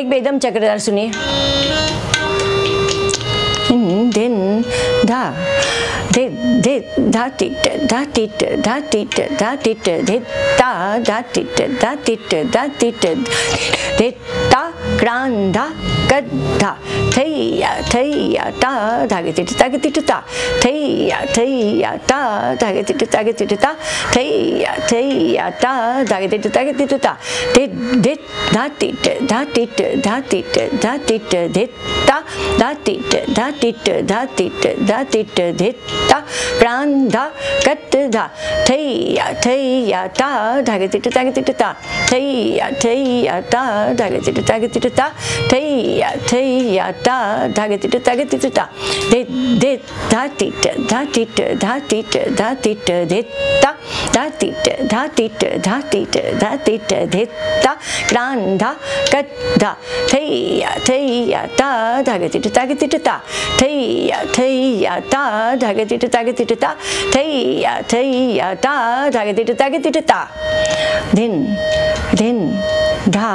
एक बेदम चक्रधार सुनिए। दिन धा दे दे धा टिट धा टिट धा टिट धा टिट दे ता धा टिट धा टिट धा टिट दे ता क्रांधा कद्धा थैया थैया ता धागे टिट तागे टिट ता थैया थैया ता धागे टिट तागे टिट ता थैया थैया ता धागे टिट तागे टिट ता दे दे धा टिट धा टिट धा टिट धा टिट दे ता धा टिट धा टिट धा टिट धा टिट दे ता क्रांधा कद्धा थैया थैया ता धागे टिट तागे टिट ता थैया थैया ता धागे टिट तागे टिट ता थैया थैया ता धागे टिट तागे टिट ता दे दे धा टिट धा टिट धा टिट धा टिट दे ता धा टिट धा टिट धा टिट धा टिट दे ता क्रांधा कद्धा थैया थैया ता धागे टिट तागे टिट ता थैया थैया ता धागे टिट तागे टिट ता थैया थैया ता धागे टिट तागे टिट ता दिन दिन धा